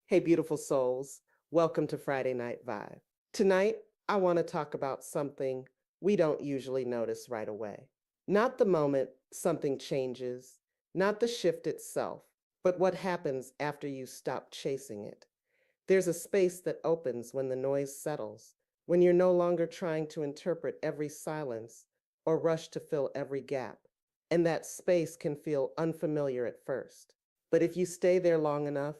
Hey, beautiful souls. Welcome to Friday Night VIVE. Tonight, I want to talk about something we don't usually notice right away. Not the moment something changes, not the shift itself, but what happens after you stop chasing it. There's a space that opens when the noise settles, when you're no longer trying to interpret every silence or rush to fill every gap. And that space can feel unfamiliar at first. But if you stay there long enough,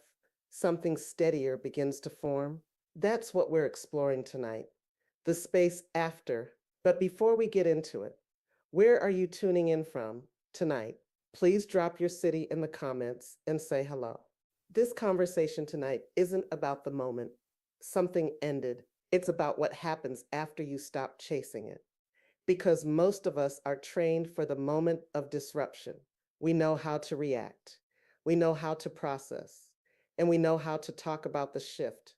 something steadier begins to form. That's what we're exploring tonight, the space after. But before we get into it, where are you tuning in from tonight? Please drop your city in the comments and say hello. This conversation tonight isn't about the moment something ended. It's about what happens after you stop chasing it. Because most of us are trained for the moment of disruption. We know how to react, we know how to process, and we know how to talk about the shift.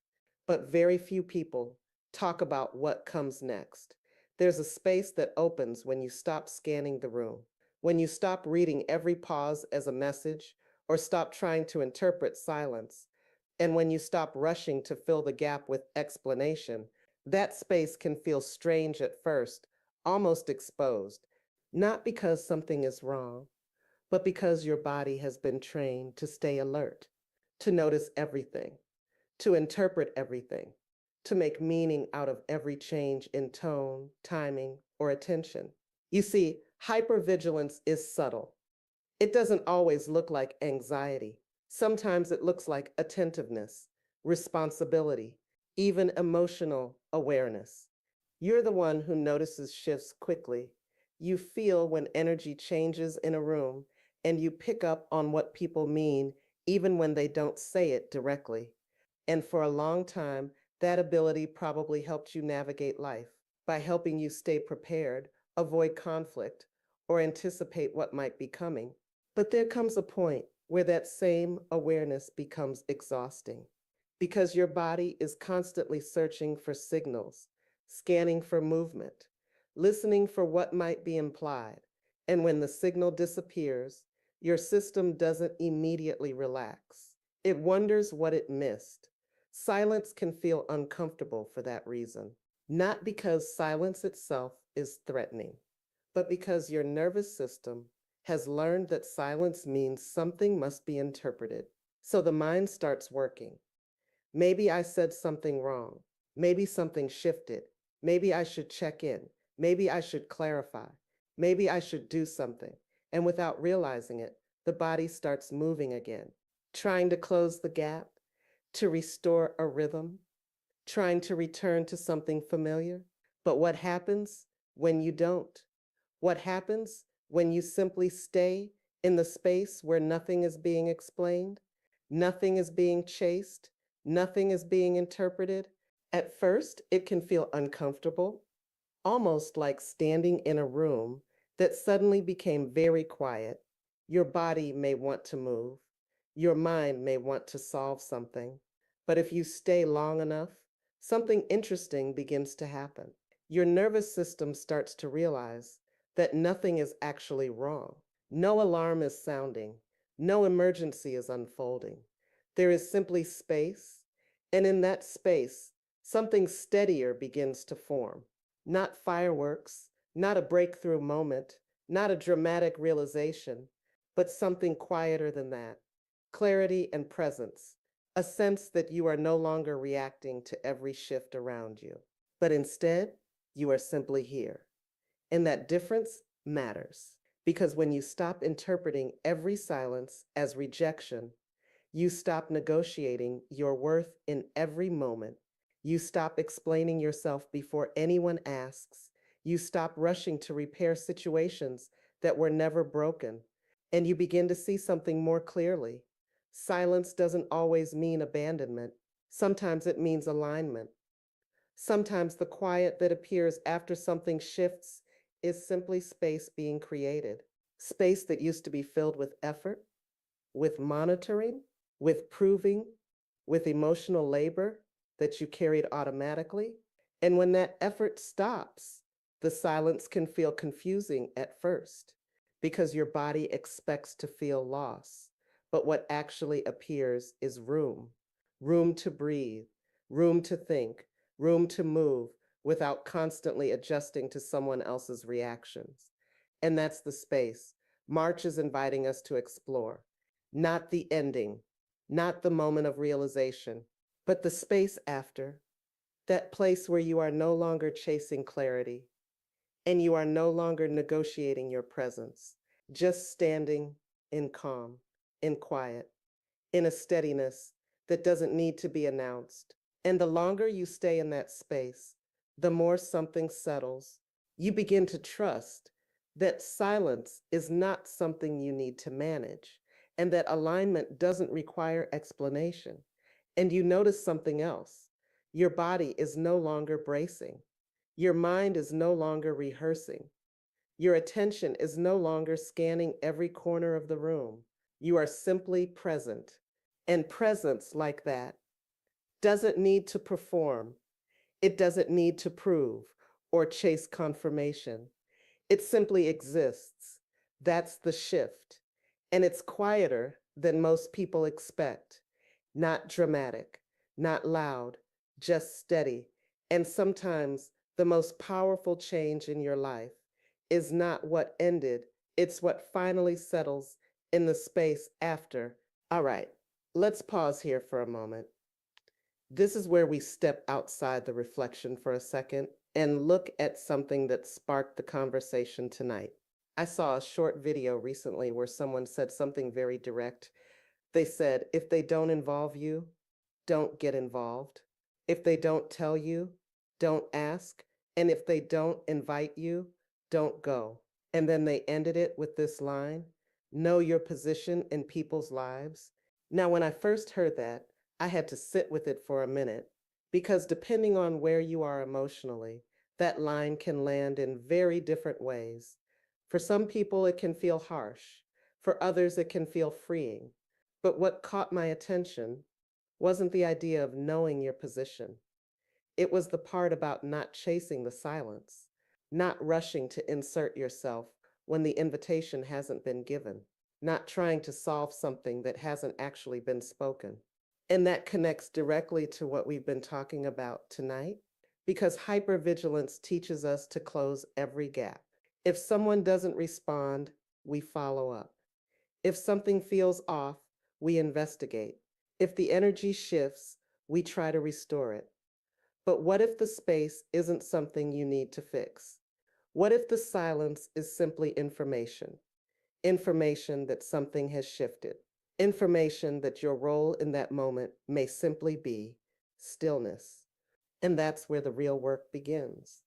But very few people talk about what comes next. There's a space that opens when you stop scanning the room, when you stop reading every pause as a message or stop trying to interpret silence, and when you stop rushing to fill the gap with explanation. That space can feel strange at first, almost exposed, not because something is wrong, but because your body has been trained to stay alert, to notice everything, to interpret everything, to make meaning out of every change in tone, timing, or attention. You see, hypervigilance is subtle. It doesn't always look like anxiety. Sometimes it looks like attentiveness, responsibility, even emotional awareness. You're the one who notices shifts quickly. You feel when energy changes in a room, and you pick up on what people mean even when they don't say it directly. And for a long time, that ability probably helped you navigate life by helping you stay prepared, avoid conflict, or anticipate what might be coming. But there comes a point where that same awareness becomes exhausting because your body is constantly searching for signals, scanning for movement, listening for what might be implied. And when the signal disappears, your system doesn't immediately relax. It wonders what it missed. Silence can feel uncomfortable for that reason, not because silence itself is threatening, but because your nervous system has learned that silence means something must be interpreted. So the mind starts working. Maybe I said something wrong. Maybe something shifted. Maybe I should check in. Maybe I should clarify. Maybe I should do something. And without realizing it, the body starts moving again, trying to close the gap, to restore a rhythm, trying to return to something familiar. But what happens when you don't? What happens when you simply stay in the space where nothing is being explained, nothing is being chased, nothing is being interpreted? At first, it can feel uncomfortable, almost like standing in a room that suddenly became very quiet. Your body may want to move, your mind may want to solve something, but if you stay long enough, something interesting begins to happen. Your nervous system starts to realize that nothing is actually wrong. No alarm is sounding, no emergency is unfolding. There is simply space, and in that space, something steadier begins to form. Not fireworks, not a breakthrough moment, not a dramatic realization, but something quieter than that. Clarity and presence, a sense that you are no longer reacting to every shift around you, but instead, you are simply here. And that difference matters because when you stop interpreting every silence as rejection, you stop negotiating your worth in every moment. You stop explaining yourself before anyone asks. You stop rushing to repair situations that were never broken. And you begin to see something more clearly. Silence doesn't always mean abandonment. Sometimes it means alignment. Sometimes the quiet that appears after something shifts is simply space being created. Space that used to be filled with effort, with monitoring, with proving, with emotional labor that you carried automatically. And when that effort stops, the silence can feel confusing at first because your body expects to feel loss. But what actually appears is room, room to breathe, room to think, room to move without constantly adjusting to someone else's reactions. And that's the space March is inviting us to explore, not the ending, not the moment of realization, but the space after, that place where you are no longer chasing clarity and you are no longer negotiating your presence, just standing in calm, in quiet, in a steadiness that doesn't need to be announced. And the longer you stay in that space, the more something settles. You begin to trust that silence is not something you need to manage, and that alignment doesn't require explanation. And you notice something else. Your body is no longer bracing. Your mind is no longer rehearsing. Your attention is no longer scanning every corner of the room. You are simply present. And presence like that doesn't need to perform, it doesn't need to prove or chase confirmation. It simply exists. That's the shift. And it's quieter than most people expect. Not dramatic, not loud, just steady. And sometimes the most powerful change in your life is not what ended, it's what finally settles in the space after. All right, let's pause here for a moment. This is where we step outside the reflection for a second and look at something that sparked the conversation tonight. I saw a short video recently where someone said something very direct. They said, if they don't involve you, don't get involved. If they don't tell you, don't ask. And if they don't invite you, don't go. And then they ended it with this line: know your position in people's lives. Now, when I first heard that, I had to sit with it for a minute because depending on where you are emotionally, that line can land in very different ways. For some people, it can feel harsh. For others, it can feel freeing. But what caught my attention wasn't the idea of knowing your position. It was the part about not chasing the silence, not rushing to insert yourself when the invitation hasn't been given, not trying to solve something that hasn't actually been spoken. And that connects directly to what we've been talking about tonight, because hypervigilance teaches us to close every gap. If someone doesn't respond, we follow up. If something feels off, we investigate. If the energy shifts, we try to restore it. But what if the space isn't something you need to fix? What if the silence is simply information? Information that something has shifted. Information that your role in that moment may simply be stillness. And that's where the real work begins.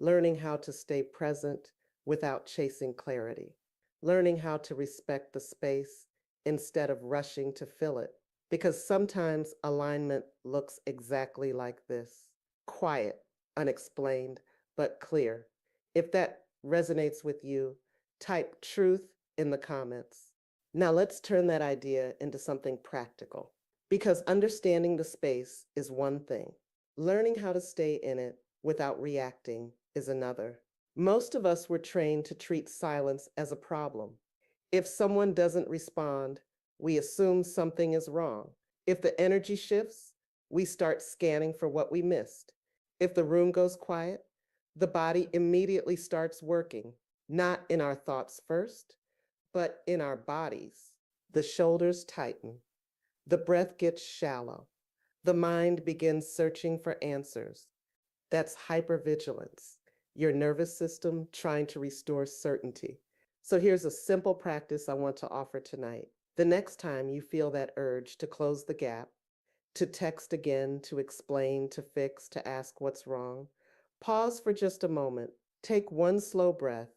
Learning how to stay present without chasing clarity. Learning how to respect the space instead of rushing to fill it. Because sometimes alignment looks exactly like this: quiet, unexplained, but clear. If that resonates with you, type truth in the comments. Now let's turn that idea into something practical. Because understanding the space is one thing, learning how to stay in it without reacting is another. Most of us were trained to treat silence as a problem. If someone doesn't respond, we assume something is wrong. If the energy shifts, we start scanning for what we missed. If the room goes quiet, the body immediately starts working, not in our thoughts first, but in our bodies. The shoulders tighten, the breath gets shallow, the mind begins searching for answers. That's hypervigilance, your nervous system trying to restore certainty. So here's a simple practice I want to offer tonight. The next time you feel that urge to close the gap, to text again, to explain, to fix, to ask what's wrong, pause for just a moment, take one slow breath,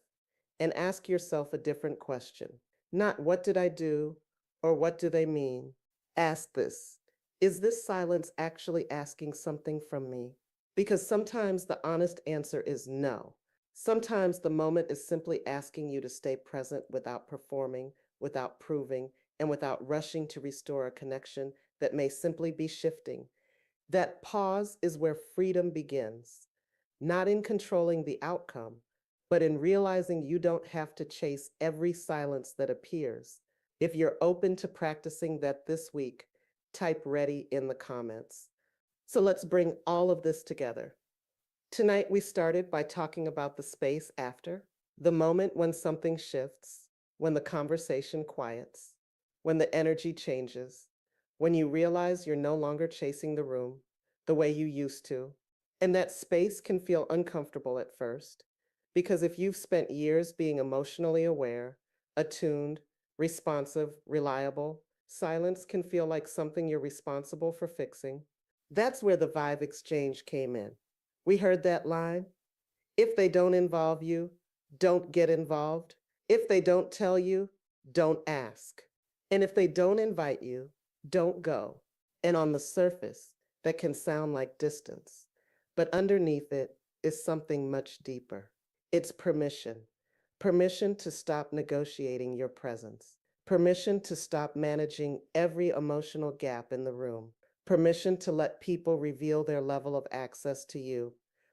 and ask yourself a different question. Not what did I do or what do they mean? Ask this: is this silence actually asking something from me? Because sometimes the honest answer is no. Sometimes the moment is simply asking you to stay present without performing, without proving, and without rushing to restore a connection that may simply be shifting. That pause is where freedom begins, not in controlling the outcome, but in realizing you don't have to chase every silence that appears. If you're open to practicing that this week, type ready in the comments. So let's bring all of this together. Tonight, we started by talking about the space after, the moment when something shifts, when the conversation quiets, when the energy changes, when you realize you're no longer chasing the room the way you used to. And that space can feel uncomfortable at first, because if you've spent years being emotionally aware, attuned, responsive, reliable, silence can feel like something you're responsible for fixing. That's where the Vibe exchange came in. We heard that line. If they don't involve you, don't get involved. If they don't tell you, don't ask. And if they don't invite you, don't go. And on the surface, that can sound like distance. But underneath it is something much deeper. It's permission. Permission to stop negotiating your presence. Permission to stop managing every emotional gap in the room. Permission to let people reveal their level of access to you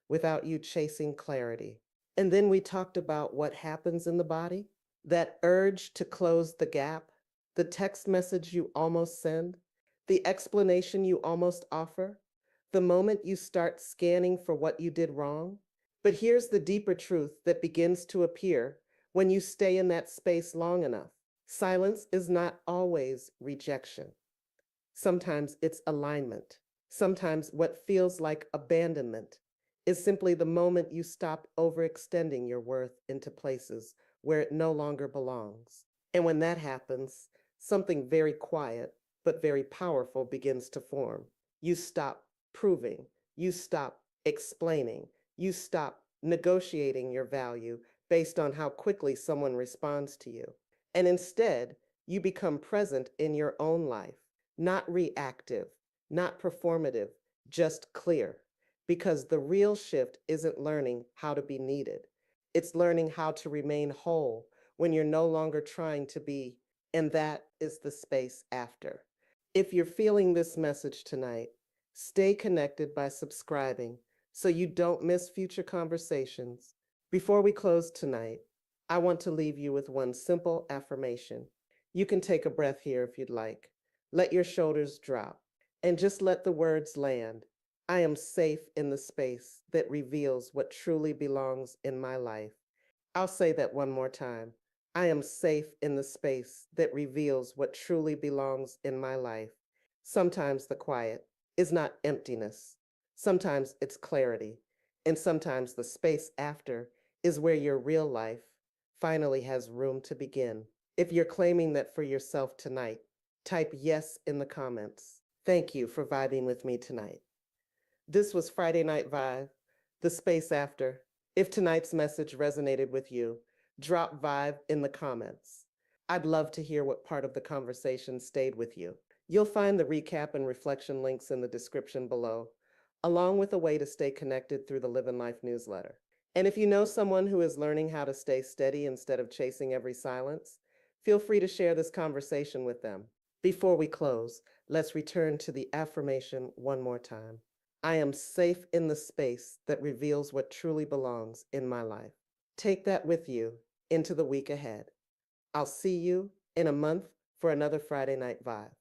without you chasing clarity. And then we talked about what happens in the body, that urge to close the gap, the text message you almost send, the explanation you almost offer, the moment you start scanning for what you did wrong. But here's the deeper truth that begins to appear when you stay in that space long enough. Silence is not always rejection. Sometimes it's alignment. Sometimes what feels like abandonment is simply the moment you stop overextending your worth into places where it no longer belongs. And when that happens, something very quiet but very powerful begins to form. You stop proving, you stop explaining, you stop negotiating your value based on how quickly someone responds to you. And instead, you become present in your own life, not reactive, not performative, just clear. Because the real shift isn't learning how to be needed. It's learning how to remain whole when you're no longer trying to be, and that is the space after. If you're feeling this message tonight, stay connected by subscribing so you don't miss future conversations. Before we close tonight, I want to leave you with one simple affirmation. You can take a breath here if you'd like. Let your shoulders drop and just let the words land. I am safe in the space that reveals what truly belongs in my life. I'll say that one more time. I am safe in the space that reveals what truly belongs in my life. Sometimes the quiet is not emptiness. Sometimes it's clarity. And sometimes the space after is where your real life finally has room to begin. If you're claiming that for yourself tonight, type yes in the comments. Thank you for vibing with me tonight. This was Friday Night VIVE, the space after. If tonight's message resonated with you, drop VIVE in the comments. I'd love to hear what part of the conversation stayed with you. You'll find the recap and reflection links in the description below, along with a way to stay connected through the LivinLife Newsletter. And if you know someone who is learning how to stay steady instead of chasing every silence, feel free to share this conversation with them. Before we close, let's return to the affirmation one more time. I am safe in the space that reveals what truly belongs in my life. Take that with you into the week ahead. I'll see you in a month for another Friday Night Vibe.